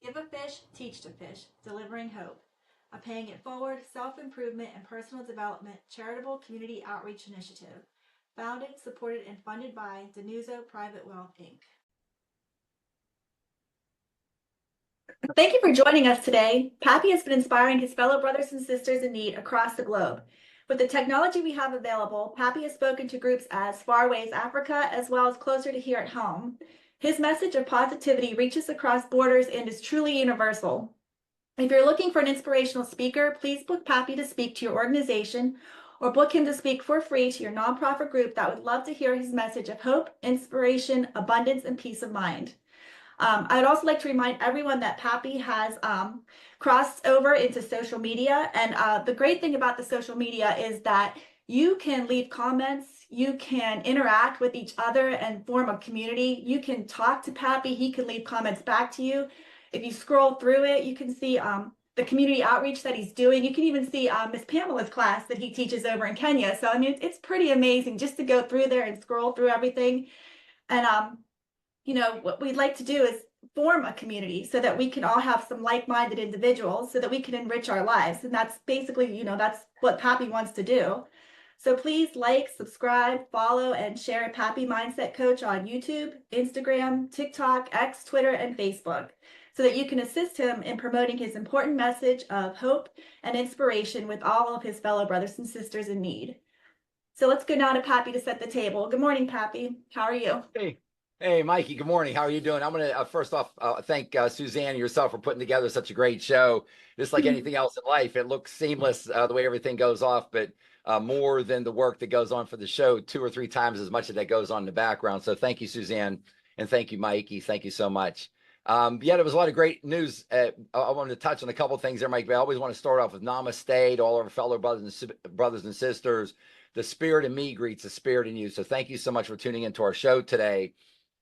Give a fish, teach to fish, delivering hope. A Paying It Forward self-improvement and personal development charitable community outreach initiative. Founded, supported, and funded by Denuzo Private Wealth, Inc. Thank you for joining us today. Pappy has been inspiring his fellow brothers and sisters in need across the globe. With the technology we have available, Pappy has spoken to groups as far away as Africa, as well as closer to here at home. His message of positivity reaches across borders and is truly universal. If you're looking for an inspirational speaker, please book Pappy to speak to your organization or book him to speak for free to your nonprofit group that would love to hear his message of hope, inspiration, abundance, and peace of mind. I'd also like to remind everyone that Pappy has crossed over into social media. And the great thing about the social media is that you can leave comments, you can interact with each other and form a community. You can talk to Pappy, he can leave comments back to you. If you scroll through it, you can see the community outreach that he's doing. You can even see Miss Pamela's class that he teaches over in Kenya. So, I mean, it's pretty amazing just to go through there and scroll through everything. And what we'd like to do is form a community so that we can all have some like-minded individuals so that we can enrich our lives. And that's basically, that's what Pappy wants to do. So please like, subscribe, follow, and share Pappy Mindset Coach on YouTube, Instagram, TikTok, X, Twitter, and Facebook so that you can assist him in promoting his important message of hope and inspiration with all of his fellow brothers and sisters in need. So let's go now to Pappy to set the table. Good morning, Pappy. How are you? Hey, Mikey, good morning. How are you doing? I'm going to first off thank Suzanne and yourself for putting together such a great show. Just like anything else in life, it looks seamless the way everything goes off, but more than the work that goes on for the show, 2 or 3 times as much as that goes on in the background. So thank you, Suzanne, and thank you, Mikey. Thank you so much. There was a lot of great news. I wanted to touch on a couple of things there, Mike. I always want to start off with namaste to all our fellow brothers and sisters. The spirit in me greets the spirit in you. So thank you so much for tuning into our show today.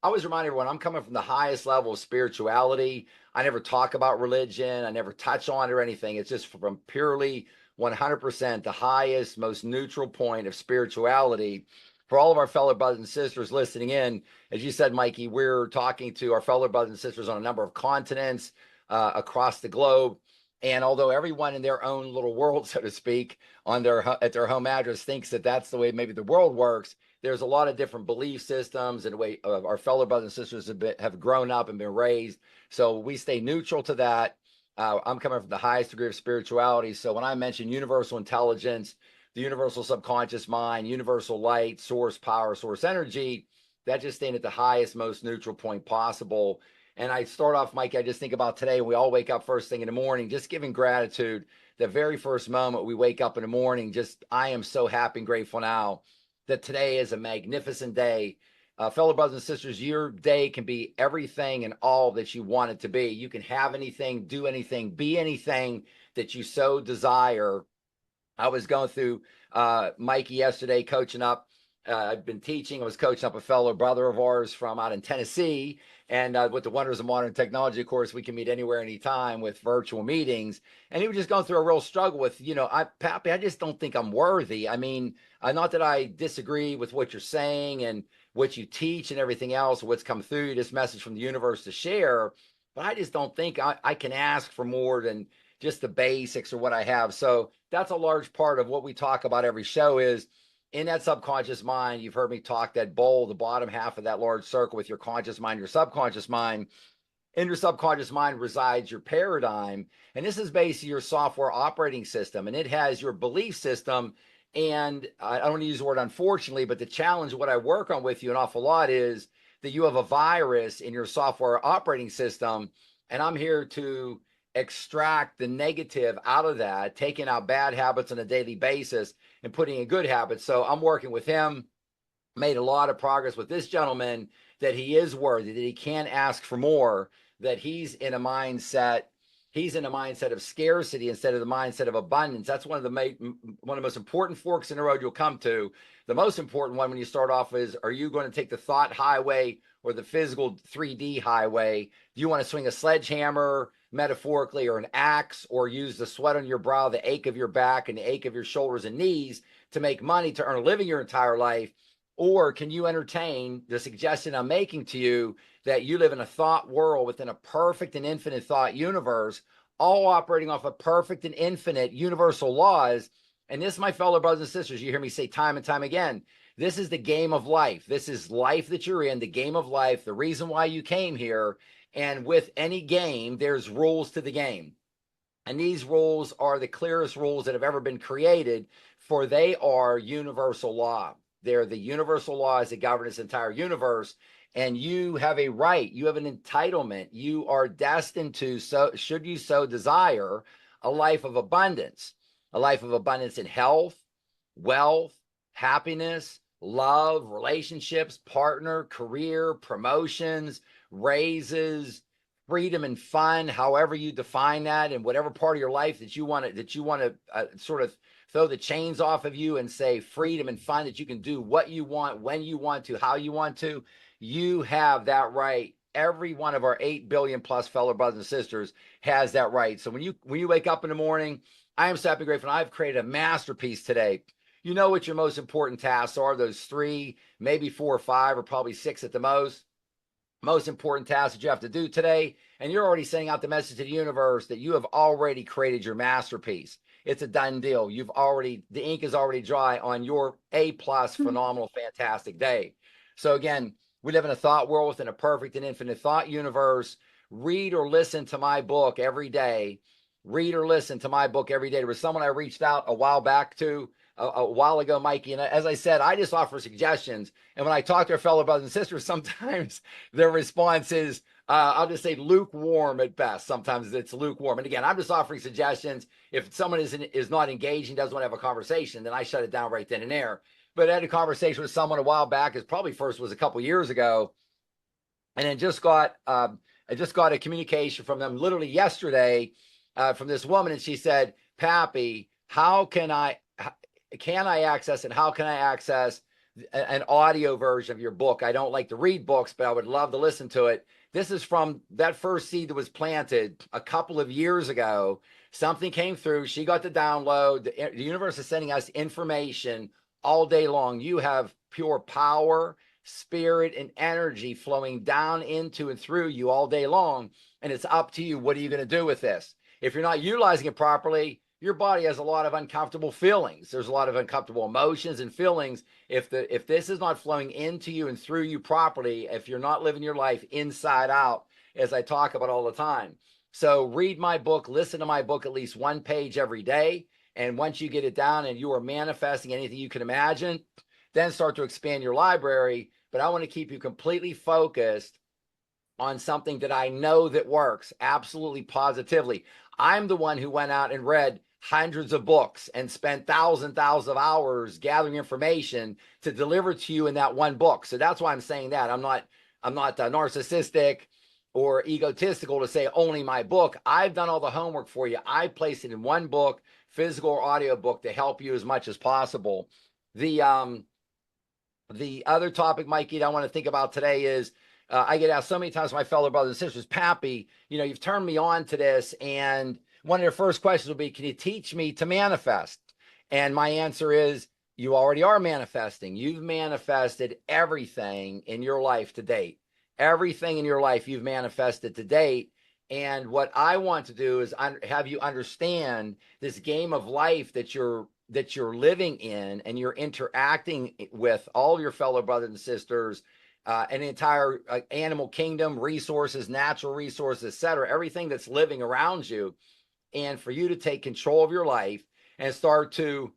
I always remind everyone I'm coming from the highest level of spirituality. I never talk about religion. I never touch on it or anything. It's just from purely 100% the highest, most neutral point of spirituality. For all of our fellow brothers and sisters listening in, as you said, Mikey, we're talking to our fellow brothers and sisters on a number of continents across the globe. And although everyone in their own little world, so to speak, at their home address thinks that that's the way maybe the world works, there's a lot of different belief systems and the way our fellow brothers and sisters have grown up and been raised. So we stay neutral to that. I'm coming from the highest degree of spirituality. So when I mention universal intelligence, the universal subconscious mind, universal light, source power, source energy, that just staying at the highest, most neutral point possible. And I start off, Mike, I just think about today, we all wake up first thing in the morning, just giving gratitude. The very first moment we wake up in the morning, I am so happy and grateful now that today is a magnificent day. Fellow brothers and sisters, your day can be everything and all that you want it to be. You can have anything, do anything, be anything that you so desire. I was going through Mikey yesterday, coaching up. I've been teaching. I was coaching up a fellow brother of ours from out in Tennessee. And with the wonders of modern technology, of course, we can meet anywhere, anytime with virtual meetings. And he was just going through a real struggle with, Pappy, I just don't think I'm worthy. I mean, not that I disagree with what you're saying and what you teach and everything else, what's come through, this message from the universe to share, but I just don't think I can ask for more than just the basics or what I have. So that's a large part of what we talk about every show is in that subconscious mind. You've heard me talk that bowl, the bottom half of that large circle with your conscious mind, your subconscious mind. In your subconscious mind resides your paradigm. And this is basically your software operating system. And it has your belief system. And I don't want to use the word unfortunately, but the challenge, what I work on with you an awful lot is that you have a virus in your software operating system. And I'm here to extract the negative out of that, taking out bad habits on a daily basis and putting in good habits. So I'm working with him, made a lot of progress with this gentleman, that he is worthy, that he can ask for more, that he's in a mindset of scarcity instead of the mindset of abundance. That's one of the most important forks in the road you'll come to. The most important one when you start off is, are you going to take the thought highway or the physical 3D highway? Do you want to swing a sledgehammer metaphorically, or an axe, or use the sweat on your brow, the ache of your back and the ache of your shoulders and knees to make money, to earn a living your entire life? Or can you entertain the suggestion I'm making to you that you live in a thought world within a perfect and infinite thought universe, all operating off of perfect and infinite universal laws? And this, my fellow brothers and sisters, you hear me say time and time again, this is the game of life. This is life that you're in, the game of life, the reason why you came here. And with any game, there's rules to the game. And these rules are the clearest rules that have ever been created, for they are universal law. They're the universal laws that govern this entire universe. And you have a right, you have an entitlement. You are destined to, so should you so desire, a life of abundance, a life of abundance in health, wealth, happiness, love, relationships, partner, career, promotions, raises, freedom and fun, however you define that, and whatever part of your life that you want to sort of throw the chains off of you and say freedom and fun, that you can do what you want, when you want to, how you want to. You have that right. Every one of our 8 billion plus fellow brothers and sisters has that right. So when you wake up in the morning, I am so happy and grateful. I've created a masterpiece today. You know what your most important tasks are, those 3, maybe 4 or 5, or probably 6 at the most important tasks that you have to do today. And you're already sending out the message to the universe that you have already created your masterpiece. It's a done deal. The ink is already dry on your A+, phenomenal, fantastic day. So again, we live in a thought world within a perfect and infinite thought universe. Read or listen to my book every day. Read or listen to my book every day. There was someone I reached out a while back to, a while ago, Mikey. And as I said, I just offer suggestions. And when I talk to our fellow brothers and sisters, sometimes their response is, I'll just say lukewarm at best. Sometimes it's lukewarm. And again, I'm just offering suggestions. If someone is not engaging, doesn't want to have a conversation, then I shut it down right then and there. But I had a conversation with someone a while back. It probably first was a couple years ago. And then I just got a communication from them literally yesterday, from this woman. And she said, Pappy, how can I access, and how can I access an audio version of your book? I don't like to read books, but I would love to listen to it. This is from that first seed that was planted a couple of years ago. Something came through. She got the download. The universe is sending us information all day long. You have pure power, spirit, and energy flowing down into and through you all day long. And it's up to you. What are you going to do with this? If you're not utilizing it properly, your body has a lot of uncomfortable feelings. There's a lot of uncomfortable emotions and feelings. If this is not flowing into you and through you properly, if you're not living your life inside out, as I talk about all the time. So read my book, listen to my book, at least one page every day. And once you get it down and you are manifesting anything you can imagine, then start to expand your library. But I want to keep you completely focused on something that I know that works absolutely positively. I'm the one who went out and read hundreds of books and spent thousands of hours gathering information to deliver to you in that one book. So that's why I'm saying that. I'm not narcissistic or egotistical to say only my book. I've done all the homework for you. I placed it in one book, physical or audio book, to help you as much as possible. The other topic, Mikey, that I want to think about today is, I get asked so many times, my fellow brothers and sisters, Pappy, you've turned me on to this. And one of their first questions will be, can you teach me to manifest? And my answer is, you already are manifesting. You've manifested everything in your life to date. Everything in your life you've manifested to date. And what I want to do is have you understand this game of life that you're living in, and you're interacting with all your fellow brothers and sisters, an entire animal kingdom, resources, natural resources, etc., everything that's living around you. And for you to take control of your life and start to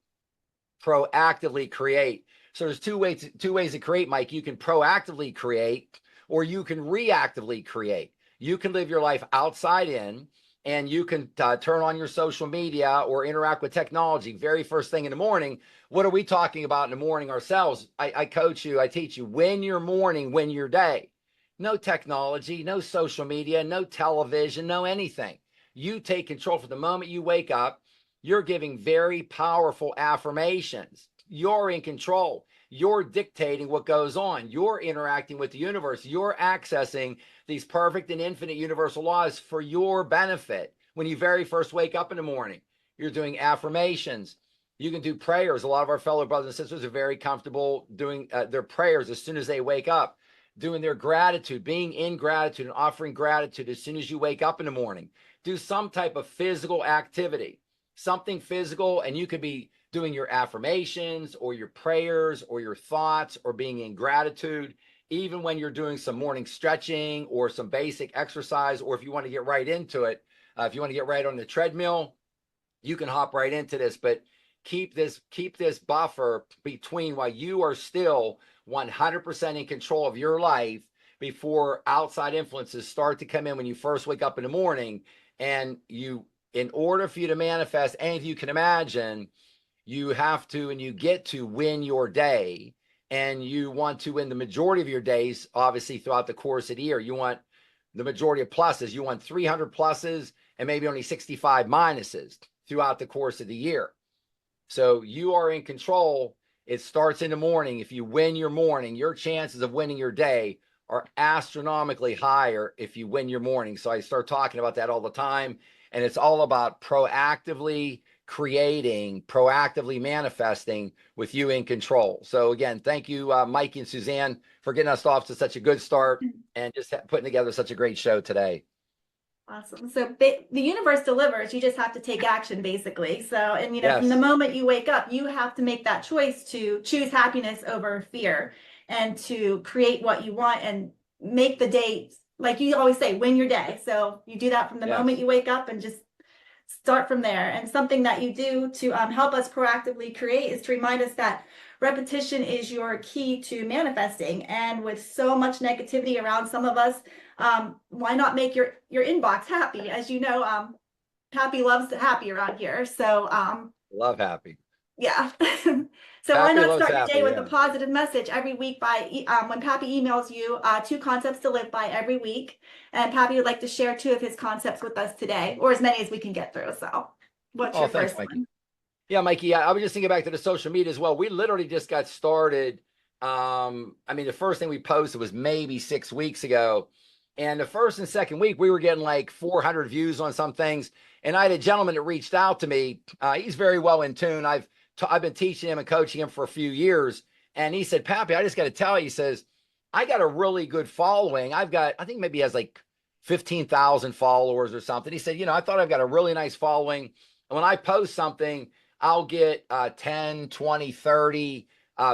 proactively create. So there's two ways to create, Mike. You can proactively create, or you can reactively create. You can live your life outside in, and you can turn on your social media or interact with technology. Very first thing in the morning. What are we talking about in the morning ourselves? I coach you, I teach you, win your morning, win your day. No technology, no social media, no television, no anything. You take control from the moment you wake up. You're giving very powerful affirmations. You're in control. You're dictating what goes on. You're interacting with the universe. You're accessing these perfect and infinite universal laws for your benefit. When you very first wake up in the morning, you're doing affirmations. You can do prayers. A lot of our fellow brothers and sisters are very comfortable doing their prayers as soon as they wake up, doing their gratitude, being in gratitude and offering gratitude as soon as you wake up in the morning. Do some type of physical activity, something physical, and you could be doing your affirmations or your prayers or your thoughts or being in gratitude, even when you're doing some morning stretching or some basic exercise, or if you want to get right into it, if you want to get right on the treadmill, you can hop right into this, but keep this buffer between while you are still 100% in control of your life before outside influences start to come in when you first wake up in the morning. And you, in order for you to manifest anything you can imagine, you have to, and you get to win your day, and you want to win the majority of your days, obviously throughout the course of the year. You want the majority of pluses. You want 300 pluses and maybe only 65 minuses throughout the course of the year. So you are in control. It starts in the morning. If you win your morning, your chances of winning your day are astronomically higher if you win your morning. So I start talking about that all the time. And it's all about proactively creating, proactively manifesting with you in control. So again, thank you, Mikey and Suzanne, for getting us off to such a good start and just putting together such a great show today. Awesome. So the universe delivers. You just have to take action, basically. So, and you know, Yes. from the moment you wake up, you have to make that choice to choose happiness over fear and to create what you want and make the day, like you always say, win your day. So you do that from the Yes. moment you wake up and just start from there. And something that you do to help us proactively create is to remind us that repetition is your key to manifesting. And with so much negativity around some of us, why not make your inbox happy? As you know, Happy loves happy around here. So Love happy. yeah. So why Happy not loves start your happy, day with yeah. a positive message every week by when Pappy emails you 2 concepts to live by every week. And Pappy would like to share 2 of his concepts with us today, or as many as we can get through. So what's Oh, your thanks, first Mikey. one? Yeah, Mikey, I was just thinking back to the social media as well. We literally just got started. I mean, the first thing we posted was maybe 6 weeks ago. And the first and second week, we were getting like 400 views on some things. And I had a gentleman that reached out to me. He's very well in tune. I've been teaching him and coaching him for a few years. And he said, Pappy, I just got to tell you, he says, I got a really good following. I think maybe he has like 15,000 followers or something. He said, you know, I thought I've got a really nice following. And when I post something, I'll get 10, 20, 30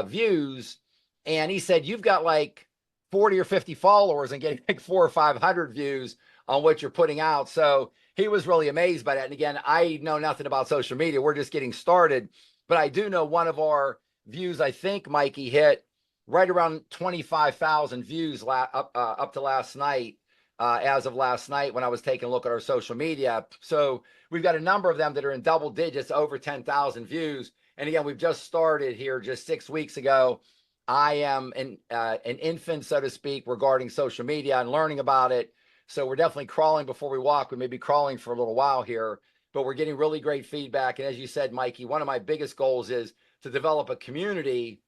views. And he said, you've got like 40 or 50 followers and getting like 400 or 500 views on what you're putting out. So he was really amazed by that. And again, I know nothing about social media. We're just getting started. But I do know one of our views, I think, Mikey, hit right around 25,000 views up to last night, as of last night when I was taking a look at our social media. So we've got a number of them that are in double digits, over 10,000 views. And again, we've just started here just 6 weeks ago. I am an infant, so to speak, regarding social media and learning about it. So we're definitely crawling before we walk. We may be crawling for a little while here, but we're getting really great feedback. And as you said, Mikey, one of my biggest goals is to develop a community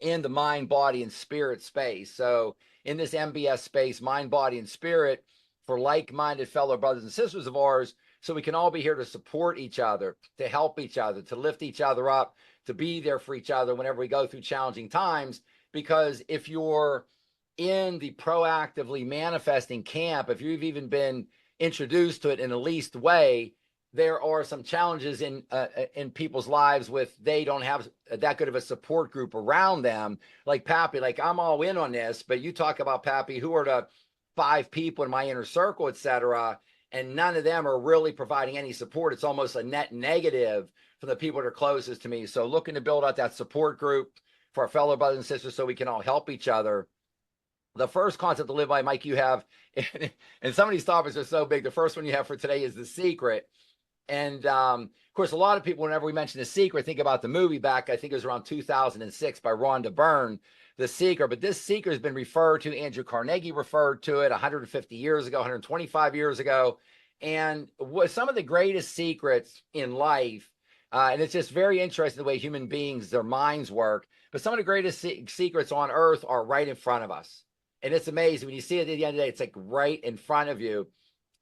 in the mind, body, and spirit space. So in this MBS space, mind, body, and spirit, for like-minded fellow brothers and sisters of ours, so we can all be here to support each other, to help each other, to lift each other up, to be there for each other whenever we go through challenging times. Because if you're in the proactively manifesting camp, if you've even been introduced to it in the least way, there are some challenges in people's lives with they don't have that good of a support group around them. Like Pappy, like I'm all in on this, but you talk about Pappy, who are the 5 people in my inner circle, etc., and none of them are really providing any support. It's almost a net negative from the people that are closest to me. So looking to build out that support group for our fellow brothers and sisters so we can all help each other. The first concept to live by, Mike, you have, and some of these topics are so big. The first one you have for today is The Secret. And of course, a lot of people, whenever we mention The Secret, think about the movie back, I think it was around 2006 by Rhonda Byrne, The Secret. But this secret has been referred to, Andrew Carnegie referred to it 150 years ago, 125 years ago. And what some of the greatest secrets in life, and it's just very interesting the way human beings, their minds work. But some of the greatest secrets on earth are right in front of us. And it's amazing when you see it at the end of the day, it's like right in front of you.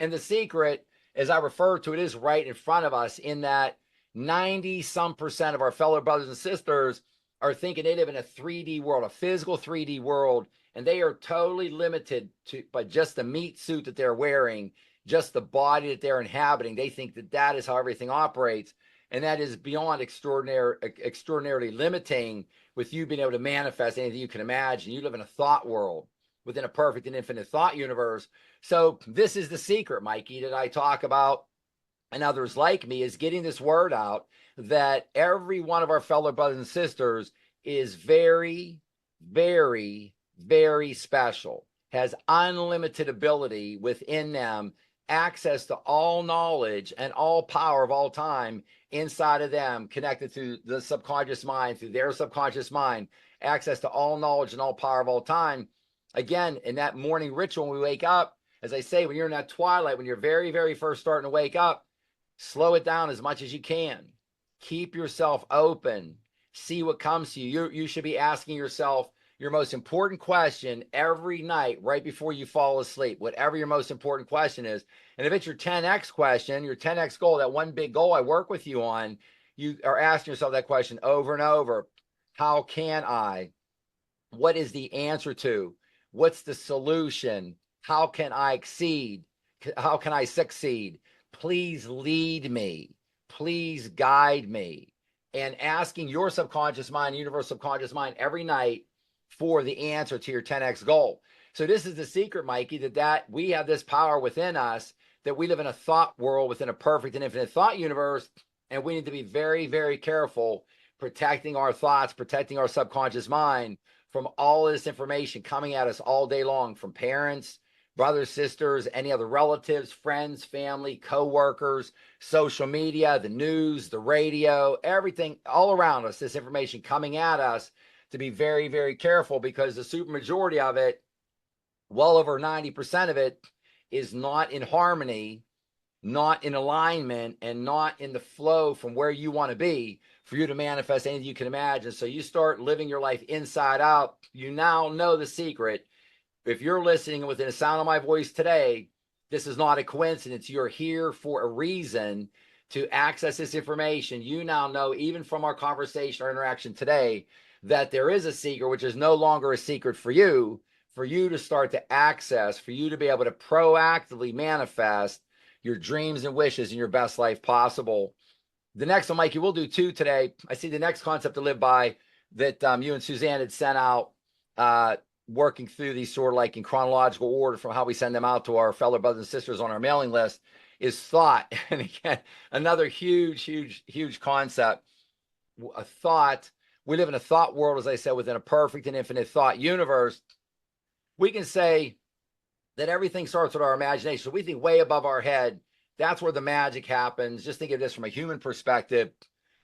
And the secret, as I refer to it, is right in front of us in that 90 some percent of our fellow brothers and sisters are thinking they live in a 3D world, a physical 3D world, and they are totally limited to by just the meat suit that they're wearing, just the body that they're inhabiting. They think that that is how everything operates, and that is beyond extraordinarily limiting with you being able to manifest anything you can imagine. You live in a thought world within a perfect and infinite thought universe. So this is the secret, Mikey, that I talk about and others like me, is getting this word out that every one of our fellow brothers and sisters is very, very, very special, has unlimited ability within them, access to all knowledge and all power of all time inside of them, connected through the subconscious mind, through their subconscious mind, access to all knowledge and all power of all time. Again, in that morning ritual, when we wake up, as I say, when you're in that twilight, when you're very, very first starting to wake up, slow it down as much as you can. Keep yourself open. See what comes to you. You should be asking yourself your most important question every night right before you fall asleep, whatever your most important question is. And if it's your 10X question, your 10X goal, that one big goal I work with you on, you are asking yourself that question over and over. How can I? What is the answer to? What's the solution? How can I exceed? How can I succeed? Please lead me. Please guide me. And asking your subconscious mind, universal subconscious mind, every night for the answer to your 10X goal. So this is the secret, Mikey, that we have this power within us, that we live in a thought world within a perfect and infinite thought universe. And we need to be very, very careful protecting our thoughts, protecting our subconscious mind from all this information coming at us all day long, from parents, brothers, sisters, any other relatives, friends, family, co-workers, social media, the news, the radio, everything all around us, this information coming at us, to be very, very careful, because the supermajority of it, well over 90% of it, is not in harmony, not in alignment, and not in the flow from where you want to be for you to manifest anything you can imagine. So you start living your life inside out. You now know the secret. If you're listening within the sound of my voice today, this is not a coincidence. You're here for a reason to access this information. You now know, even from our conversation or interaction today, that there is a secret, which is no longer a secret for you to start to access, for you to be able to proactively manifest your dreams and wishes in your best life possible. The next one, Mikey, we'll do two today. I see the next concept to live by that you and Suzanne had sent out, working through these sort of like in chronological order from how we send them out to our fellow brothers and sisters on our mailing list, is thought. And again, another huge, huge, huge concept. A thought. We live in a thought world, as I said, within a perfect and infinite thought universe. We can say that everything starts with our imagination. So we think way above our head. That's where the magic happens. Just think of this from a human perspective.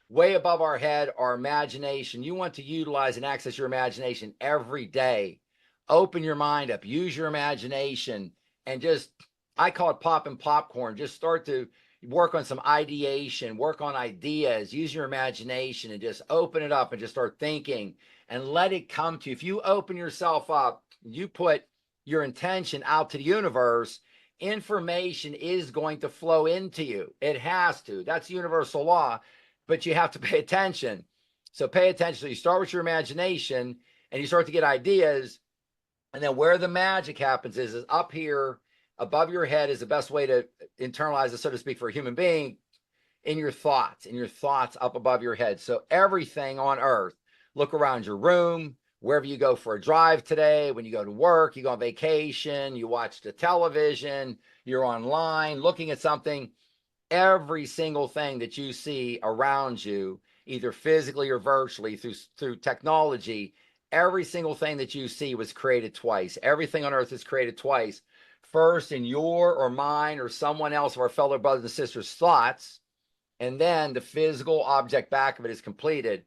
Way above our head, our imagination. You want to utilize and access your imagination every day. Open your mind up, use your imagination, and just, I call it popping popcorn. Just start to work on some ideation, work on ideas, use your imagination, and just open it up and just start thinking and let it come to you. If you open yourself up, you put your intention out to the universe, information is going to flow into you. It has to. That's universal law, but you have to pay attention. So pay attention. So you start with your imagination and you start to get ideas. And then where the magic happens is up here above your head is the best way to internalize it, so to speak, for a human being, in your thoughts up above your head. So everything on earth, look around your room, wherever you go for a drive today, when you go to work, you go on vacation, you watch the television, you're online looking at something, every single thing that you see around you, either physically or virtually through technology, every single thing that you see was created twice. Everything on earth is created twice. First in your or mine or someone else of our fellow brothers and sisters' thoughts, and then the physical object back of it is completed.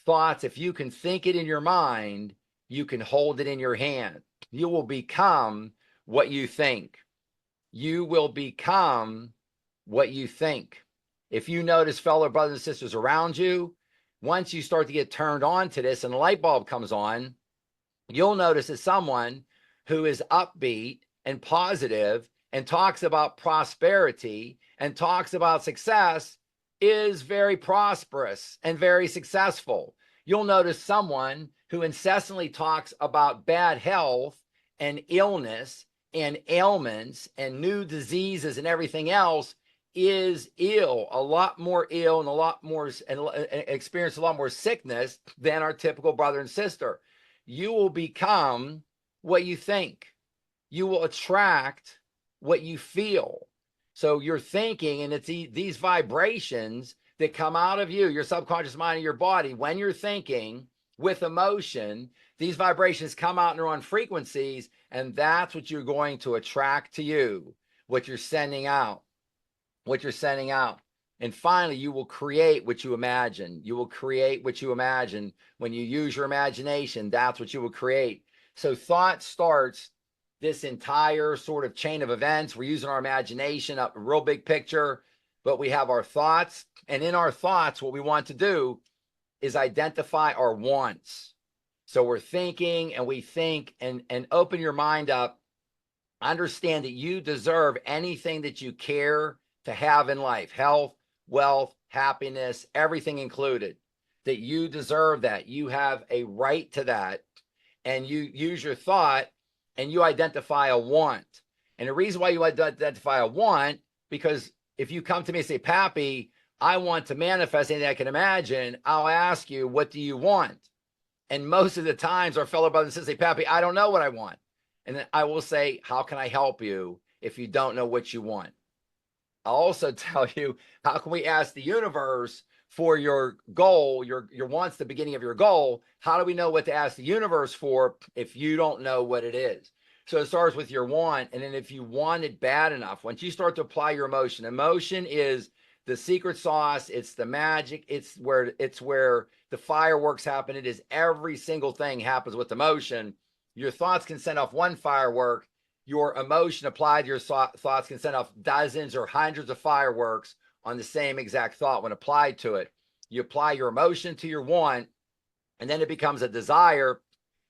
Thoughts, if you can think it in your mind, you can hold it in your hand. You will become what you think. You will become what you think. If you notice fellow brothers and sisters around you, once you start to get turned on to this and the light bulb comes on, you'll notice that someone who is upbeat and positive and talks about prosperity and talks about success is very prosperous and very successful. You'll notice someone who incessantly talks about bad health and illness and ailments and new diseases and everything else is ill, a lot more ill and a lot more and experience a lot more sickness than our typical brother and sister. You will become what you think. You will attract what you feel. So you're thinking, and it's these vibrations that come out of you, your subconscious mind, and your body. When you're thinking with emotion, these vibrations come out and are on frequencies, and that's what you're going to attract to you, what you're sending out, what you're sending out. And finally, you will create what you imagine. You will create what you imagine. When you use your imagination, that's what you will create. So thought starts this entire sort of chain of events. We're using our imagination, a real big picture, but we have our thoughts. And in our thoughts, what we want to do is identify our wants. So we're thinking and we think and open your mind up. Understand that you deserve anything that you care to have in life, health, wealth, happiness, everything included, that you deserve that. You have a right to that. And you use your thought and you identify a want. And the reason why you identify a want, because if you come to me and say, Pappy, I want to manifest anything I can imagine, I'll ask you, what do you want? And most of the times our fellow brothers and sisters say, Pappy, I don't know what I want. And then I will say, how can I help you if you don't know what you want? I'll also tell you, how can we ask the universe for your goal, your wants, the beginning of your goal? How do we know what to ask the universe for if you don't know what it is? So it starts with your want. And then if you want it bad enough, once you start to apply your emotion, emotion is the secret sauce. It's the magic. It's where the fireworks happen. It is every single thing happens with emotion. Your thoughts can send off one firework. Your emotion applied to your thoughts can send off dozens or hundreds of fireworks on the same exact thought when applied to it. You apply your emotion to your want, and then it becomes a desire,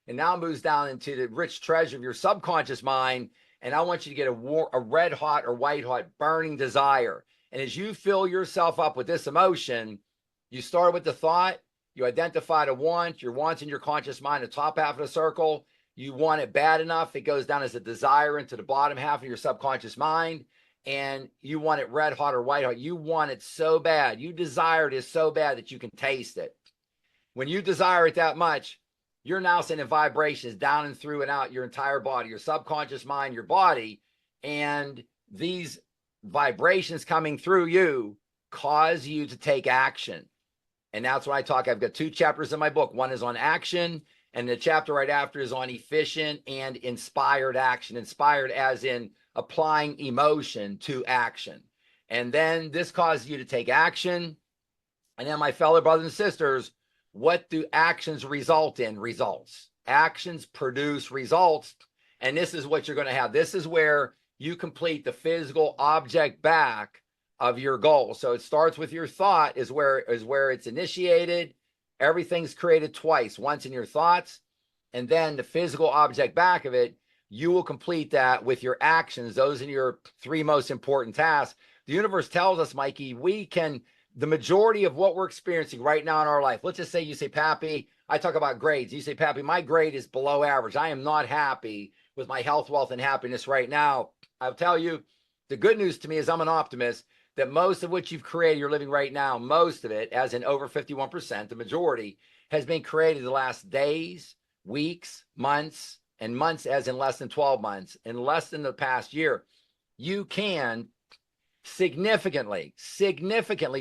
and now moves down into the rich treasure of your subconscious mind. And I want you to get a red hot or white hot burning desire. And as you fill yourself up with this emotion, you start with the thought, you identify the want, your wants in your conscious mind, the top half of the circle. You want it bad enough, it goes down as a desire into the bottom half of your subconscious mind. And you want it red hot or white hot. You want it so bad. You desire it so bad that you can taste it. When you desire it that much, you're now sending vibrations down and through and out your entire body, your subconscious mind, your body. And these vibrations coming through you cause you to take action. And that's when I talk. I've got 2 chapters in my book. One is on action, and the chapter right after is on efficient and inspired action. Inspired as in applying emotion to action. And then this causes you to take action. And then my fellow brothers and sisters, what do actions result in? Results. Actions produce results. And this is what you're going to have. This is where you complete the physical object back of your goal. So it starts with your thought is where it's initiated. Everything's created twice, once in your thoughts, and then the physical object back of it. You will complete that with your actions. Those are your 3 most important tasks. The universe tells us, Mikey, the majority of what we're experiencing right now in our life. Let's just say you say, Pappy, I talk about grades. You say, Pappy, my grade is below average. I am not happy with my health, wealth, and happiness right now. I'll tell you, the good news to me is I'm an optimist that most of what you've created, you're living right now, most of it, as in over 51%, the majority, has been created the last days, weeks, months, and months as in less than 12 months, in less than the past year. You can significantly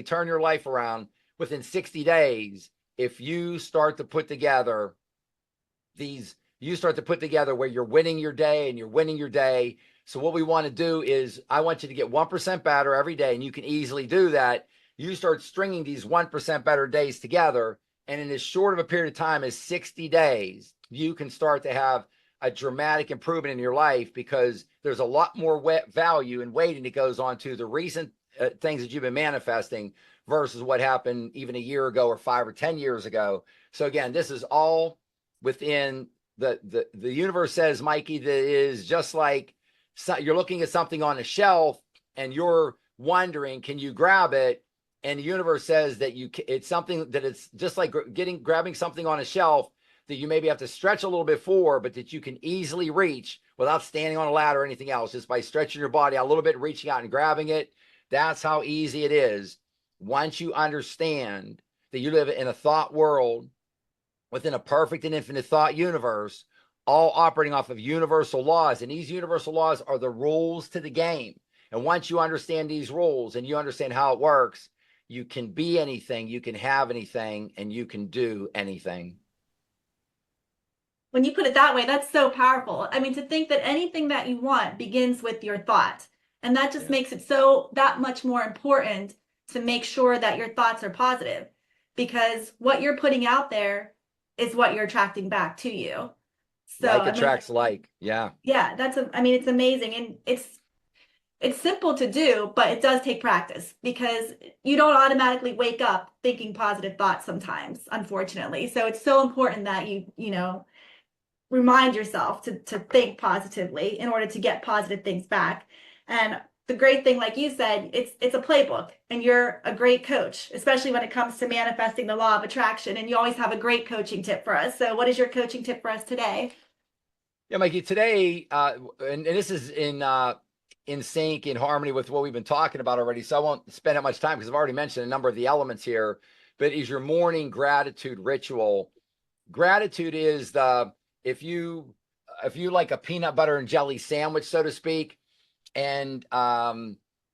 turn your life around within 60 days if you start to put together where you're winning your day and you're winning your day. So what we want to do is I want you to get 1% better every day, and you can easily do that. You start stringing these 1% better days together, and in as short of a period of time as 60 days, you can start to have a dramatic improvement in your life, because there's a lot more value and weighting that goes on to the recent things that you've been manifesting versus what happened even a year ago or 5 or 10 years ago. So again, this is all within the universe says, Mikey, that is just like you're looking at something on a shelf and you're wondering, can you grab it? And the universe says that it's something that it's just like grabbing something on a shelf that you maybe have to stretch a little bit for, but that you can easily reach without standing on a ladder or anything else, just by stretching your body out a little bit, reaching out and grabbing it. That's how easy it is. Once you understand that you live in a thought world within a perfect and infinite thought universe, all operating off of universal laws. And these universal laws are the rules to the game. And once you understand these rules and you understand how it works, you can be anything, you can have anything, and you can do anything. When you put it that way, that's so powerful. I mean, to think that anything that you want begins with your thought. And that just makes it so that much more important to make sure that your thoughts are positive, because what you're putting out there is what you're attracting back to you. So like attracts like. Yeah. Yeah, I mean, it's amazing. And it's simple to do, but it does take practice, because you don't automatically wake up thinking positive thoughts sometimes, unfortunately. So it's so important that you know, remind yourself to think positively in order to get positive things back. And the great thing, like you said, it's a playbook, and you're a great coach, especially when it comes to manifesting the law of attraction. And you always have a great coaching tip for us. So what is your coaching tip for us today? Yeah, Mikey, today, and this is in sync, in harmony with what we've been talking about already. So I won't spend that much time because I've already mentioned a number of the elements here, but is your morning gratitude ritual. Gratitude is if you like a peanut butter and jelly sandwich, so to speak, and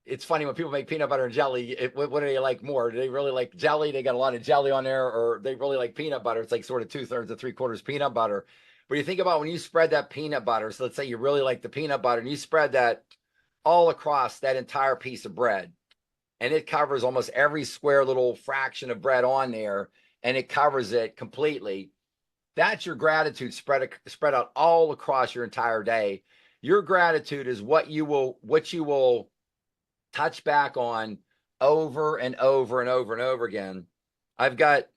it's funny when people make peanut butter and jelly, what do they like more? Do they really like jelly? They got a lot of jelly on there, or they really like peanut butter? It's like sort of 2/3 to 3/4 peanut butter. But you think about when you spread that peanut butter, so let's say you really like the peanut butter and you spread that all across that entire piece of bread, and it covers almost every square little fraction of bread on there, and it covers it completely. That's your gratitude spread out all across your entire day. Your gratitude is what you will touch back on over and over and over and over again. I've got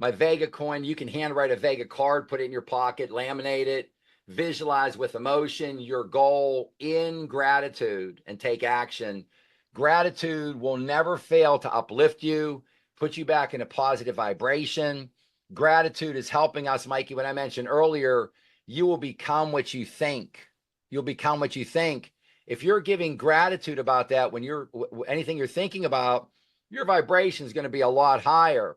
my Vega coin. You can handwrite a Vega card, put it in your pocket, laminate it, visualize with emotion your goal in gratitude, and take action. Gratitude will never fail to uplift you, put you back in a positive vibration. Gratitude is helping us, Mikey. When I mentioned earlier, you will become what you think. You'll become what you think. If you're giving gratitude about that, when you're anything you're thinking about, your vibration is going to be a lot higher.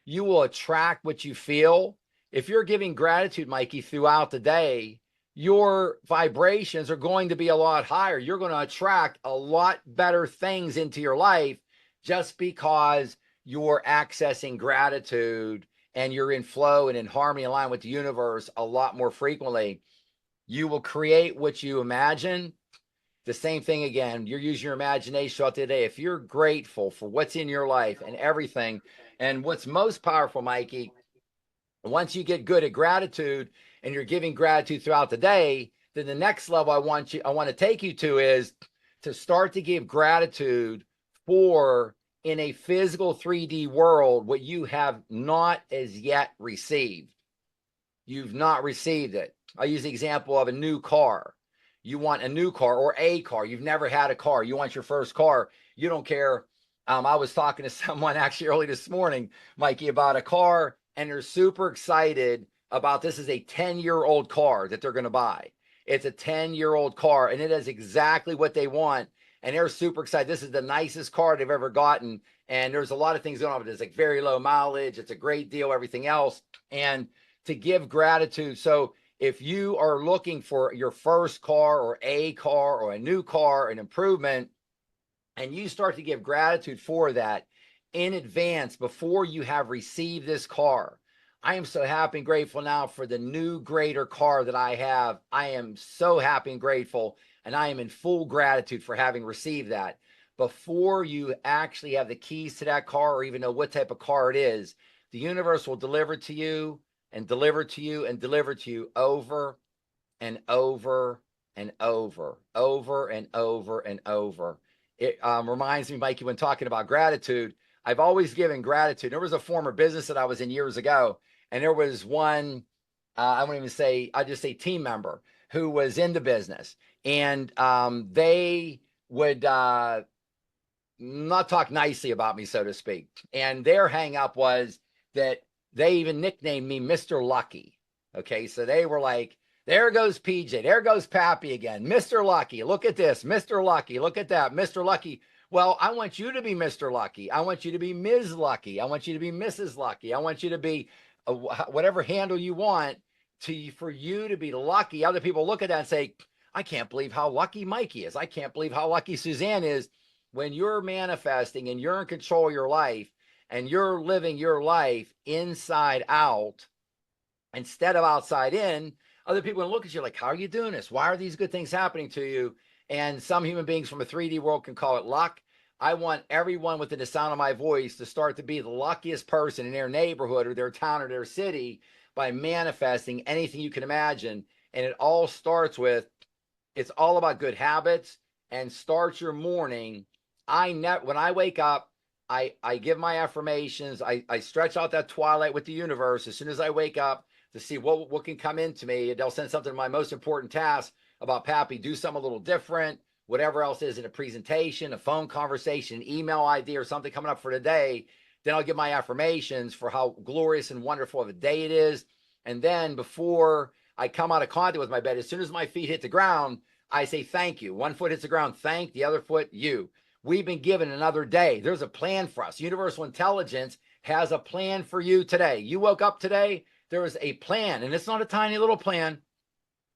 You will attract what you feel. If you're giving gratitude, Mikey, throughout the day, your vibrations are going to be a lot higher. You're going to attract a lot better things into your life just because you're accessing gratitude and you're in flow and in harmony, aligned with the universe a lot more frequently. You will create what you imagine. The same thing again, you're using your imagination throughout the day. If you're grateful for what's in your life and everything, and what's most powerful, Mikey, once you get good at gratitude and you're giving gratitude throughout the day, then the next level I want to take you to is to start to give gratitude for, in a physical 3D world, what you have not as yet received. You've not received it. I'll use the example of a new car. You want a new car or a car. You've never had a car. You want your first car. You don't care. I was talking to someone actually early this morning, Mikey, about a car, and they're super excited about this is a 10-year-old car that they're going to buy. It's a 10-year-old car, and it is exactly what they want. And they're super excited. This is the nicest car they've ever gotten. And there's a lot of things going on with it. It's like very low mileage. It's a great deal, everything else. And to give gratitude. So if you are looking for your first car or a new car, an improvement, and you start to give gratitude for that in advance before you have received this car. I am so happy and grateful now for the new greater car that I have. I am so happy and grateful, and I am in full gratitude for having received that. Before you actually have the keys to that car or even know what type of car it is, the universe will deliver to you and deliver to you and deliver to you over and over and over and over. It reminds me, Mikey, when talking about gratitude, I've always given gratitude. There was a former business that I was in years ago, and there was one, I won't even say, I'll just say team member who was in the business. And they would not talk nicely about me, so to speak. And their hang up was that they even nicknamed me Mr. Lucky. Okay. So they were like, there goes PJ. There goes Pappy again. Mr. Lucky. Look at this. Mr. Lucky. Look at that. Mr. Lucky. Well, I want you to be Mr. Lucky. I want you to be Ms. Lucky. I want you to be Mrs. Lucky. I want you to be whatever handle you want for you to be lucky. Other people look at that and say, I can't believe how lucky Mikey is. I can't believe how lucky Suzanne is. When you're manifesting and you're in control of your life and you're living your life inside out instead of outside in, other people will look at you like, how are you doing this? Why are these good things happening to you? And some human beings from a 3D world can call it luck. I want everyone within the sound of my voice to start to be the luckiest person in their neighborhood or their town or their city by manifesting anything you can imagine. And it all starts with, it's all about good habits, and start your morning. When I wake up, I give my affirmations. I stretch out that twilight with the universe as soon as I wake up to see what can come into me. They'll send something to my most important task about Pappy, do something a little different, whatever else is in a presentation, a phone conversation, an email idea, or something coming up for the day. Then I'll give my affirmations for how glorious and wonderful of a day it is. And then before I come out of contact with my bed, as soon as my feet hit the ground, I say, thank you. One foot hits the ground, thank the other foot, you. We've been given another day. There's a plan for us. Universal intelligence has a plan for you today. You woke up today, there is a plan, and it's not a tiny little plan.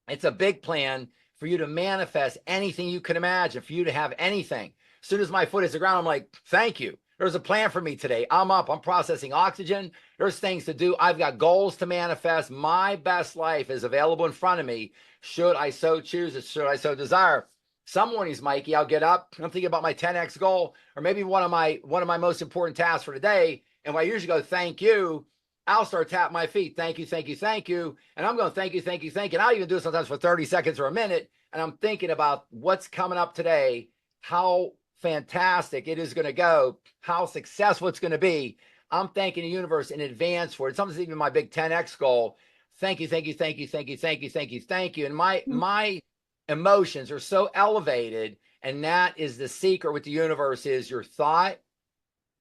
It's a big plan for you to manifest anything you can imagine, for you to have anything. As soon as my foot hits the ground, I'm like, thank you. There's a plan for me today. I'm up. I'm processing oxygen. There's things to do. I've got goals to manifest. My best life is available in front of me. Should I so choose it? Should I so desire? Some mornings, Mikey, I'll get up. I'm thinking about my 10X goal, or maybe one of my most important tasks for the day. And when I usually go, thank you, I'll start tapping my feet. Thank you, thank you, thank you. And I'm going, thank you, thank you, thank you. And I'll even do it sometimes for 30 seconds or a minute. And I'm thinking about what's coming up today, how fantastic it is going to go, how successful it's going to be. I'm thanking the universe in advance for it. Sometimes even my big 10X goal. Thank you, thank you, thank you, thank you, thank you, thank you, thank you. And my emotions are so elevated. And that is the secret with the universe, is your thought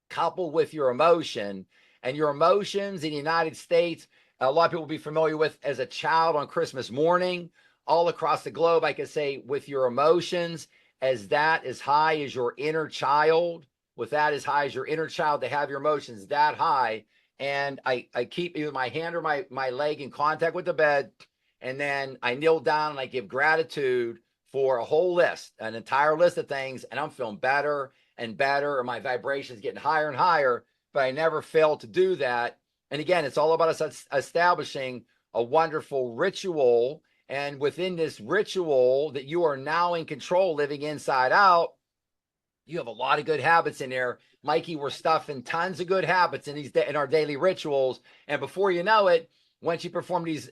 coupled with your emotion. And your emotions in the United States, a lot of people will be familiar with as a child on Christmas morning. All across the globe, I could say, with your emotions, as that as high as your inner child, with that as high as your inner child, to have your emotions that high. And I keep either my hand or my leg in contact with the bed, and then I kneel down and I give gratitude for a whole list, an entire list of things, and I'm feeling better and better, or my vibrations getting higher and higher. But I never fail to do that. And again, it's all about us establishing a wonderful ritual. And within this ritual that you are now in control, living inside out, you have a lot of good habits in there. Mikey, we're stuffing tons of good habits in our daily rituals. And before you know it, once you perform these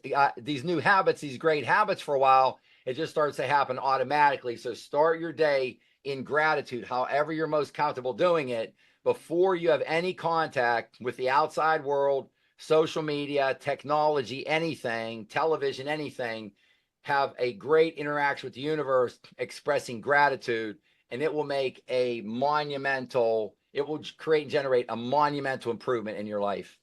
new habits, these great habits for a while, it just starts to happen automatically. So start your day in gratitude, however you're most comfortable doing it, before you have any contact with the outside world, social media, technology, anything, television, anything. Have a great interaction with the universe, expressing gratitude, and it will make it will create and generate a monumental improvement in your life.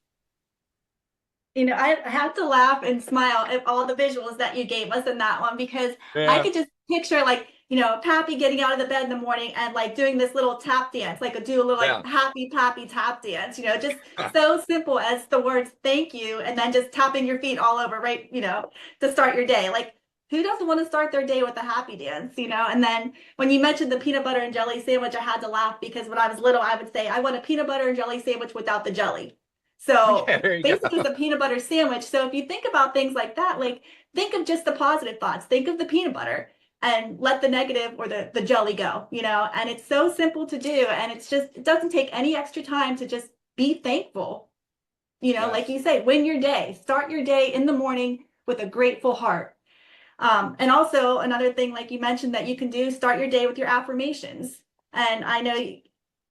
You know, I have to laugh and smile at all the visuals that you gave us in that one, because I could just picture, like, you know, Pappy getting out of the bed in the morning and like doing this little tap dance, like do a little like happy Pappy tap dance, you know, just so simple as the words thank you, and then just tapping your feet all over, right, you know, to start your day. Like, who doesn't want to start their day with a happy dance, you know? And then when you mentioned the peanut butter and jelly sandwich, I had to laugh, because when I was little, I would say, I want a peanut butter and jelly sandwich without the jelly. So basically it's a peanut butter sandwich. So if you think about things like that, like think of just the positive thoughts, think of the peanut butter, and let the negative or the jelly go, you know? And it's so simple to do. And it doesn't take any extra time to just be thankful. You know, like you say, win your day, start your day in the morning with a grateful heart. And also another thing, like you mentioned, that you can do, start your day with your affirmations. And I know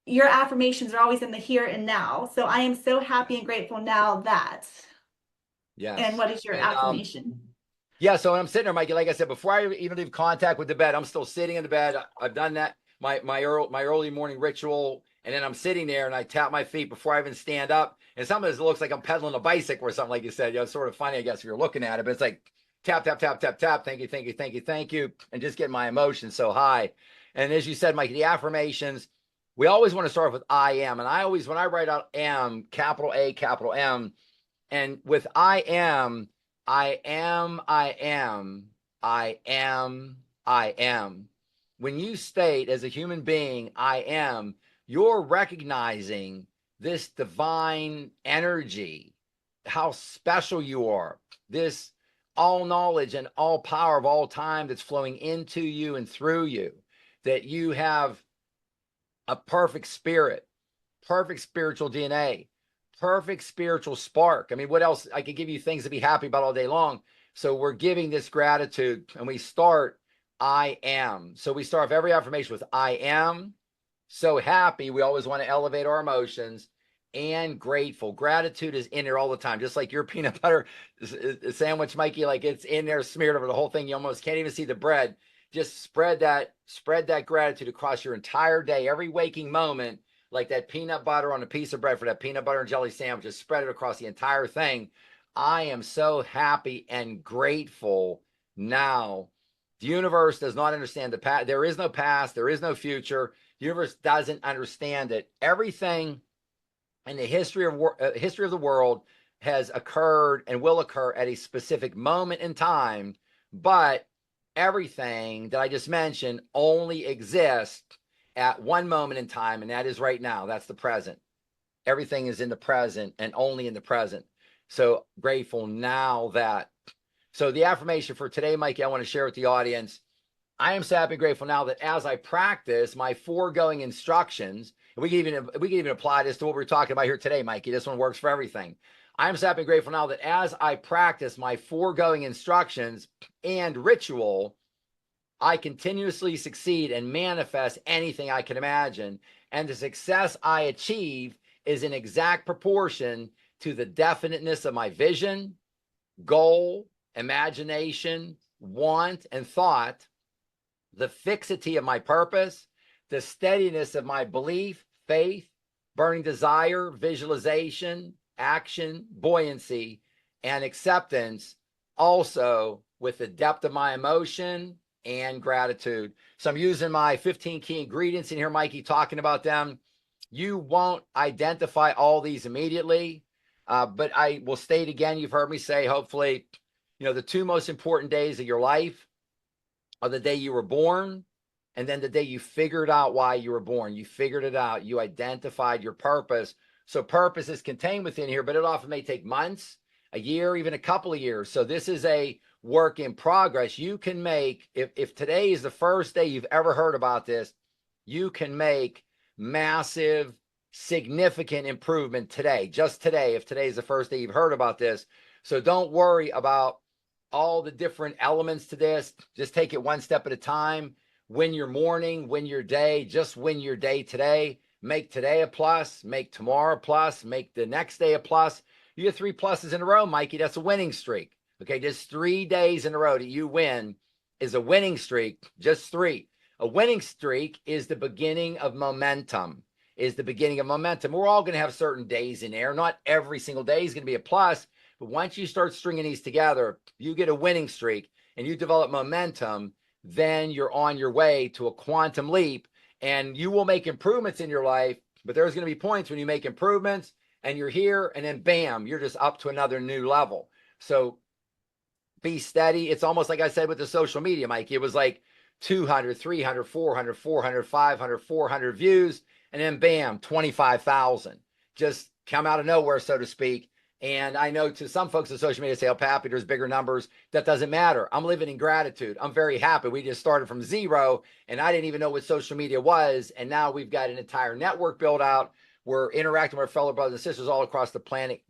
your affirmations are always in the here and now. So I am so happy and grateful now that. Yes. And what is your affirmation? Yeah. So when I'm sitting there, Mikey, like I said, before I even leave contact with the bed, I'm still sitting in the bed. I've done that. my early morning ritual, and then I'm sitting there and I tap my feet before I even stand up. And sometimes it looks like I'm pedaling a bicycle or something, like you said. It's sort of funny, I guess, if you're looking at it, but it's like tap, tap, tap, tap, tap. Thank you, thank you, thank you, thank you, and just get my emotions so high. And as you said, Mike, the affirmations, we always want to start with I am. And I always, when I write out am, capital A, capital M, and with I am, I am, I am, I am, I am. When you state as a human being, I am, you're recognizing this divine energy, how special you are, this all knowledge and all power of all time that's flowing into you and through you, that you have a perfect spirit, perfect spiritual DNA, perfect spiritual spark. I mean, what else? I could give you things to be happy about all day long. So we're giving this gratitude, and we start, I am. So we start with every affirmation with I am so happy. We always want to elevate our emotions, and grateful. Gratitude is in there all the time, just like your peanut butter sandwich, Mikey, like it's in there smeared over the whole thing. You almost can't even see the bread. Just spread that gratitude across your entire day, every waking moment, like that peanut butter on a piece of bread for that peanut butter and jelly sandwich. Just spread it across the entire thing. I am so happy and grateful now. The universe does not understand the past. There is no past. There is no future. The universe doesn't understand it. Everything in the history of the world has occurred and will occur at a specific moment in time, but everything that I just mentioned only exists at one moment in time, and that is right now. That's the present. Everything is in the present and only in the present. So grateful now that. So the affirmation for today, Mikey, I want to share with the audience. I am so happy and grateful now that as I practice my foregoing instructions, we can even apply this to what we're talking about here today, Mikey. This one works for everything. I'm so happy and grateful now that as I practice my foregoing instructions and ritual, I continuously succeed and manifest anything I can imagine. And the success I achieve is in exact proportion to the definiteness of my vision, goal, imagination, want, and thought, the fixity of my purpose, the steadiness of my belief, faith, burning desire, visualization, action, buoyancy, and acceptance, also with the depth of my emotion and gratitude. So I'm using my 15 key ingredients in here, Mikey, talking about them. You won't identify all these immediately, but I will state again, you've heard me say, hopefully, the two most important days of your life are the day you were born and then the day you figured out why you were born. You figured it out. You identified your purpose. So purpose is contained within here, but it often may take months, a year, even a couple of years. So this is a work in progress. You can make, if today is the first day you've ever heard about this, you can make massive, significant improvement today, just today, if today is the first day you've heard about this. So don't worry about all the different elements to this. Just take it one step at a time. Win your morning, win your day, just win your day today. Make today a plus, make tomorrow a plus, make the next day a plus. You get 3 pluses in a row, Mikey. That's a winning streak. Okay, just 3 days in a row that you win is a winning streak, just 3. A winning streak is the beginning of momentum, We're all going to have certain days in there. Not every single day is going to be a plus, but once you start stringing these together, you get a winning streak and you develop momentum, then you're on your way to a quantum leap and you will make improvements in your life. But there's going to be points when you make improvements and you're here and then bam, you're just up to another new level. So be steady. It's almost like I said with the social media, Mike. It was like 200, 300, 400, 400, 500, 400 views. And then bam, 25,000 just come out of nowhere, so to speak. And I know to some folks on social media say, oh, Pappy, there's bigger numbers. That doesn't matter. I'm living in gratitude. I'm very happy. We just started from 0 and I didn't even know what social media was. And now we've got an entire network built out. We're interacting with our fellow brothers and sisters all across the planet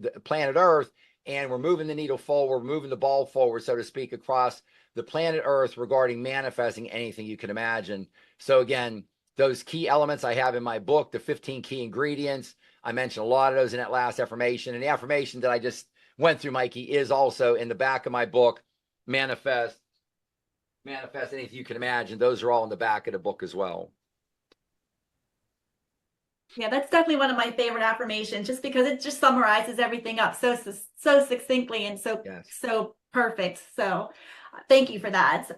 Earth. And we're moving the needle forward, we're moving the ball forward, so to speak, across the planet Earth regarding manifesting anything you can imagine. So again, those key elements I have in my book, the 15 key ingredients, I mentioned a lot of those in that last affirmation. And the affirmation that I just went through, Mikey, is also in the back of my book, Manifest Anything You Can Imagine. Those are all in the back of the book as well. Yeah, that's definitely one of my favorite affirmations, just because it just summarizes everything up so succinctly and Yes. so perfect. So, thank you for that.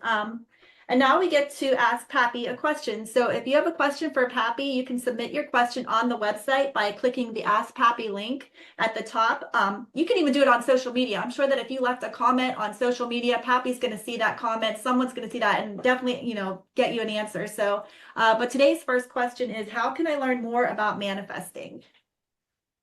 And now we get to ask Pappy a question. So, if you have a question for Pappy, you can submit your question on the website by clicking the Ask Pappy link at the top. You can even do it on social media. I'm sure that if you left a comment on social media, Pappy's going to see that comment. Someone's going to see that and definitely, get you an answer. So, but today's first question is, how can I learn more about manifesting?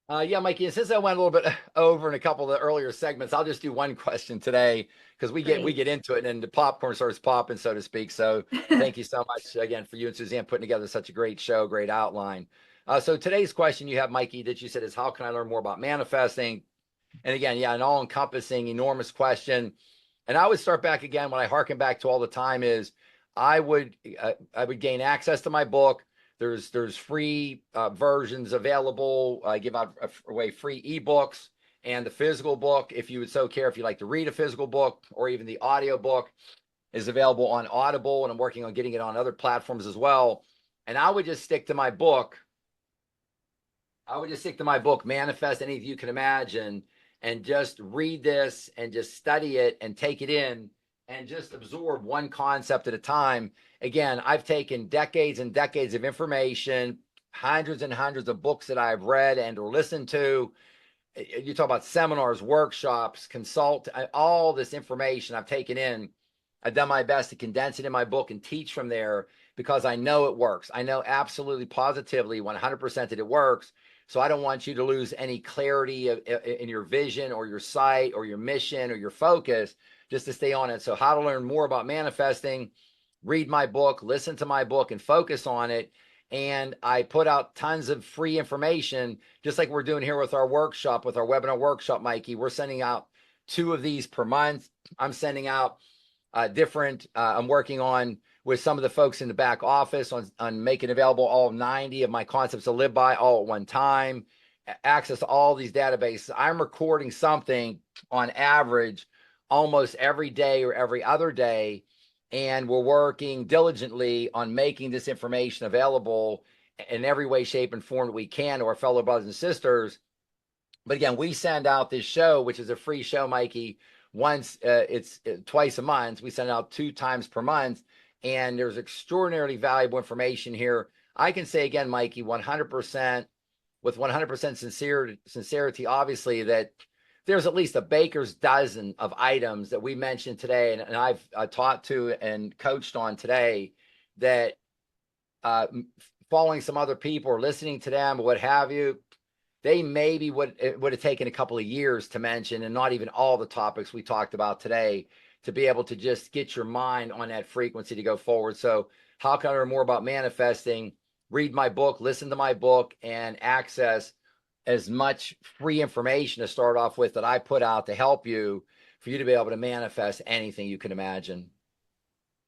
Yeah, Mikey, and since I went a little bit over in a couple of the earlier segments, I'll just do one question today because we Great. get into it and the popcorn starts popping, so to speak. So thank you so much again for you and Suzanne putting together such a great show, great outline. So today's question you have, Mikey, that you said is how can I learn more about manifesting? And again, yeah, an all-encompassing, enormous question. And I would start back again when I harken back to all the time is I would gain access to my book. There's free versions available. I give out away free ebooks and the physical book, if you would so care, if you like to read a physical book or even the audio book is available on Audible, and I'm working on getting it on other platforms as well. And I would just stick to my book. I would just stick to my book, Manifest Anything You Can Imagine, and just read this and just study it and take it in and just absorb one concept at a time. Again, I've taken decades and decades of information, hundreds and hundreds of books that I've read and or listened to. You talk about seminars, workshops, consult, all this information I've taken in. I've done my best to condense it in my book and teach from there because I know it works. I know absolutely positively 100% that it works. So I don't want you to lose any clarity in your vision or your sight or your mission or your focus, just to stay on it. So how to learn more about manifesting, read my book, listen to my book and focus on it. And I put out tons of free information, just like we're doing here with our workshop, with our webinar workshop, Mikey. We're sending out 2 of these per month. I'm sending out I'm working on with some of the folks in the back office on making available all 90 of my concepts to live by all at one time, access to all these databases. I'm recording something on average almost every day or every other day. And we're working diligently on making this information available in every way, shape, and form that we can to our fellow brothers and sisters. But again, we send out this show, which is a free show, Mikey, once it's twice a month. We send it out 2 times per month, and there's extraordinarily valuable information here. I can say again, Mikey, 100% with 100% sincerity, obviously, that there's at least a baker's dozen of items that we mentioned today, and I've taught to and coached on today that following some other people or listening to them or what have you, they maybe would have taken a couple of years to mention, and not even all the topics we talked about today, to be able to just get your mind on that frequency to go forward. So how can I learn more about manifesting? Read my book, listen to my book, and access as much free information to start off with that I put out to help you, for you to be able to manifest anything you can imagine.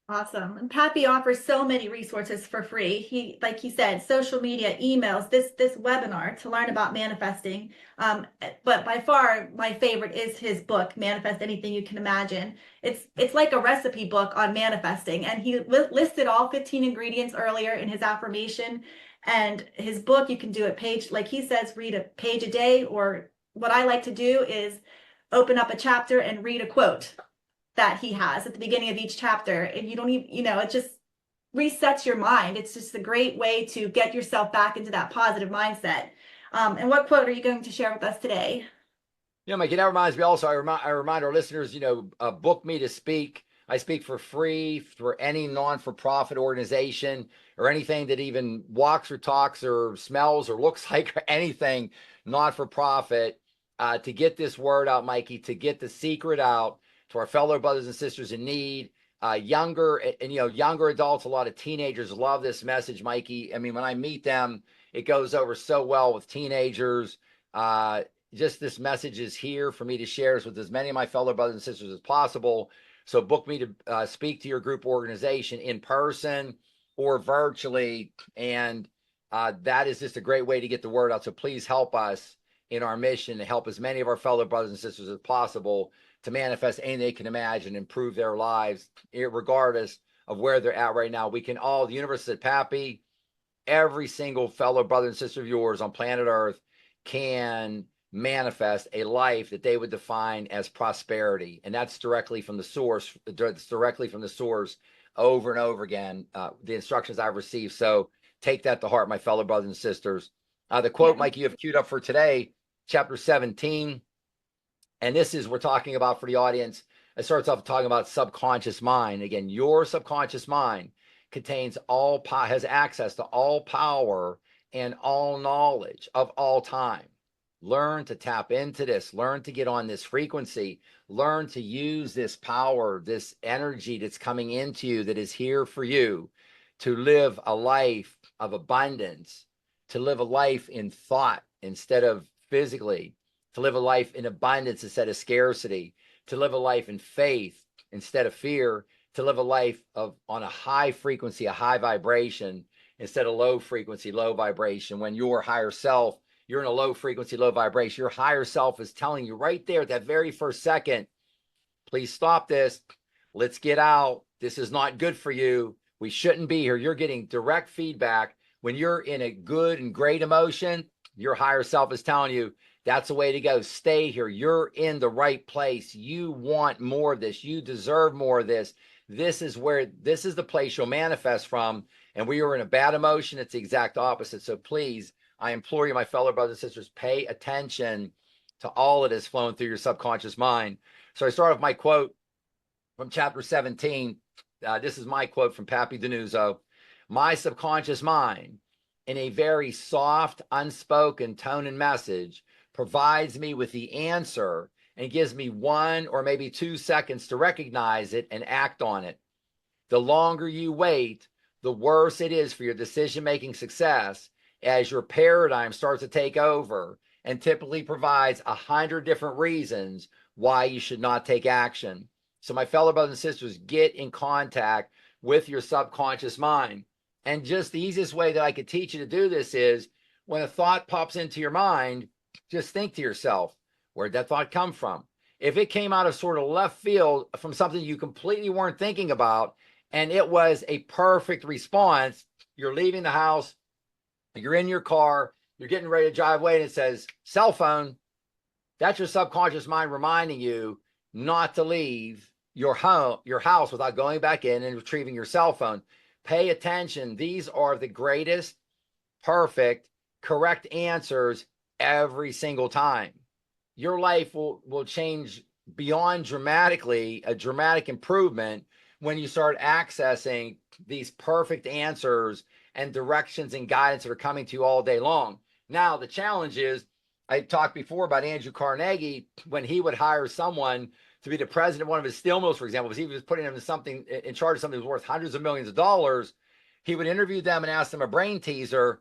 Awesome. And Pappy offers so many resources for free. He, like he said, social media, emails, this webinar to learn about manifesting. But by far my favorite is his book, Manifest Anything You Can Imagine. It's like a recipe book on manifesting, and he listed all 15 ingredients earlier in his affirmation. And his book, you can do it page, like he says, read a page a day, or what I like to do is open up a chapter and read a quote that he has at the beginning of each chapter. And you don't even, it just resets your mind. It's just a great way to get yourself back into that positive mindset. And what quote are you going to share with us today? Mike, that reminds me also, I remind our listeners, book me to speak. I speak for free for any non-for-profit organization or anything that even walks or talks or smells or looks like anything not-for-profit, to get this word out, Mikey, to get the secret out to our fellow brothers and sisters in need, younger adults. A lot of teenagers love this message, Mikey. I mean, when I meet them, it goes over so well with teenagers. Just this message is here for me to share with as many of my fellow brothers and sisters as possible. So book me to speak to your group organization in person or virtually. And that is just a great way to get the word out. So please help us in our mission to help as many of our fellow brothers and sisters as possible to manifest anything they can imagine, improve their lives, regardless of where they're at right now. We can all, the universe said, Pappy, every single fellow brother and sister of yours on planet Earth can manifest a life that they would define as prosperity. And that's directly from the source, over and over again, the instructions I've received. So take that to heart, my fellow brothers and sisters. The quote, Yeah. Mike, you have queued up for today, chapter 17. And this is, we're talking about for the audience, it starts off talking about subconscious mind. Again, your subconscious mind contains has access to all power and all knowledge of all time. Learn to tap into this, learn to get on this frequency, learn to use this power, this energy that's coming into you that is here for you to live a life of abundance, to live a life in thought instead of physically, to live a life in abundance instead of scarcity, to live a life in faith instead of fear, to live a life on a high frequency, a high vibration instead of low frequency, low vibration. When your higher self, you're in a low frequency, low vibration, your higher self is telling you right there at that very first second, please stop this. Let's get out. This is not good for you. We shouldn't be here. You're getting direct feedback. When you're in a good and great emotion, your higher self is telling you, that's the way to go. Stay here. You're in the right place. You want more of this. You deserve more of this. This is the place you'll manifest from. And we are in a bad emotion. It's the exact opposite. So please, I implore you, my fellow brothers and sisters, pay attention to all that is flowing through your subconscious mind. So I start off my quote from chapter 17. This is my quote from Pappy Denuzzo. My subconscious mind, in a very soft, unspoken tone and message, provides me with the answer and gives me 1 or maybe 2 seconds to recognize it and act on it. The longer you wait, the worse it is for your decision-making success, as your paradigm starts to take over and typically provides 100 different reasons why you should not take action. So my fellow brothers and sisters, get in contact with your subconscious mind. And just the easiest way that I could teach you to do this is, when a thought pops into your mind, just think to yourself, where'd that thought come from? If it came out of sort of left field from something you completely weren't thinking about, and it was a perfect response, you're leaving the house, you're in your car, you're getting ready to drive away, and it says cell phone, that's your subconscious mind reminding you not to leave your house without going back in and retrieving your cell phone. Pay attention. These are the greatest, perfect, correct answers every single time. Your life will change beyond dramatically, a dramatic improvement, when you start accessing these perfect answers and directions and guidance that are coming to you all day long. Now, the challenge is, I talked before about Andrew Carnegie, when he would hire someone to be the president of one of his steel mills, for example, because he was putting them in charge of something that was worth hundreds of millions of dollars. He would interview them and ask them a brain teaser.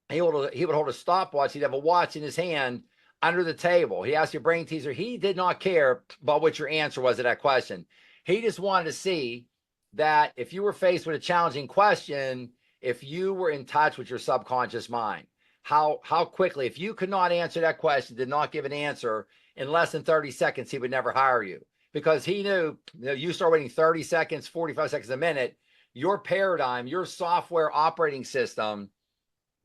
He would hold a stopwatch. He'd have a watch in his hand under the table. He asked you a brain teaser. He did not care about what your answer was to that question. He just wanted to see that if you were faced with a challenging question, if you were in touch with your subconscious mind, how quickly, if you could not answer that question, did not give an answer in less than 30 seconds, he would never hire you, because he knew, you start waiting 30 seconds, 45 seconds, a minute, your paradigm, your software operating system,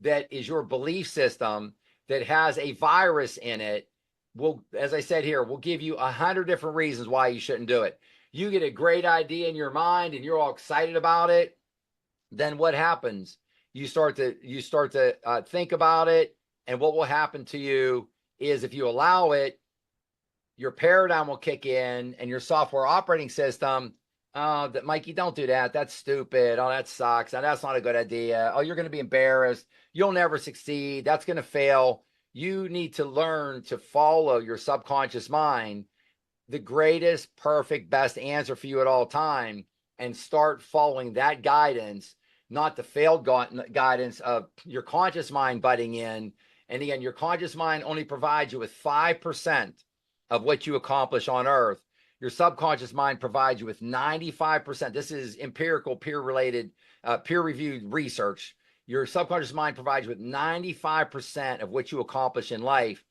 that is your belief system, that has a virus in it, will, as I said here, will give you 100 different reasons why you shouldn't do it. You get a great idea in your mind and you're all excited about it. Then what happens? You start to think about it, and what will happen to you is, if you allow it, your paradigm will kick in, and your software operating system, that Mikey, don't do that. That's stupid. Oh, that sucks. Now, that's not a good idea. Oh, you're going to be embarrassed. You'll never succeed. That's going to fail. You need to learn to follow your subconscious mind, the greatest, perfect, best answer for you at all time, and start following that guidance, not the failed guidance of your conscious mind butting in. And again, your conscious mind only provides you with 5% of what you accomplish on earth. Your subconscious mind provides you with 95%. This is empirical, peer-reviewed research. Your subconscious mind provides you with 95% of what you accomplish in life.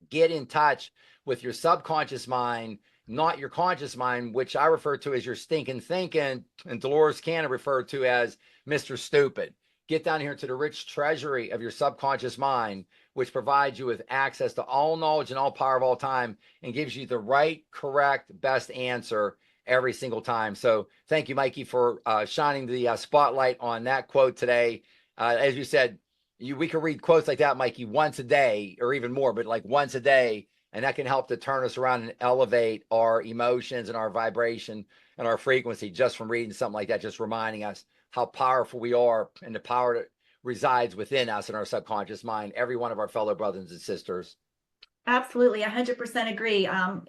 Get in touch with your subconscious mind, not your conscious mind, which I refer to as your stinking thinking, and Dolores Cannon referred to as Mr. Stupid. get down here to the rich treasury of your subconscious mind, which provides you with access to all knowledge and all power of all time and gives you the right, correct, best answer every single time. So thank you, Mikey, for shining the spotlight on that quote today. As you said, we can read quotes like that, Mikey, once a day or even more, but like once a day. And that can help to turn us around and elevate our emotions and our vibration and our frequency just from reading something like that, just reminding us how powerful we are and the power that resides within us in our subconscious mind, every one of our fellow brothers and sisters. Absolutely, 100% agree.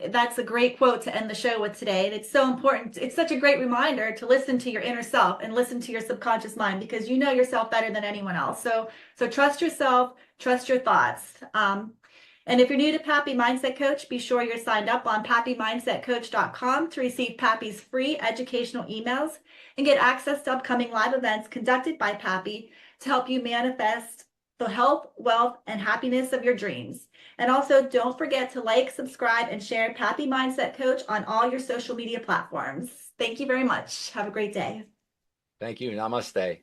That's a great quote to end the show with today. And it's so important. It's such a great reminder to listen to your inner self and listen to your subconscious mind because you know yourself better than anyone else. So trust yourself, trust your thoughts. And if you're new to Pappy Mindset Coach, be sure you're signed up on pappymindsetcoach.com to receive Pappy's free educational emails and get access to upcoming live events conducted by Pappy to help you manifest the health, wealth, and happiness of your dreams. And also, don't forget to like, subscribe, and share Pappy Mindset Coach on all your social media platforms. Thank you very much. Have a great day. Thank you. Namaste.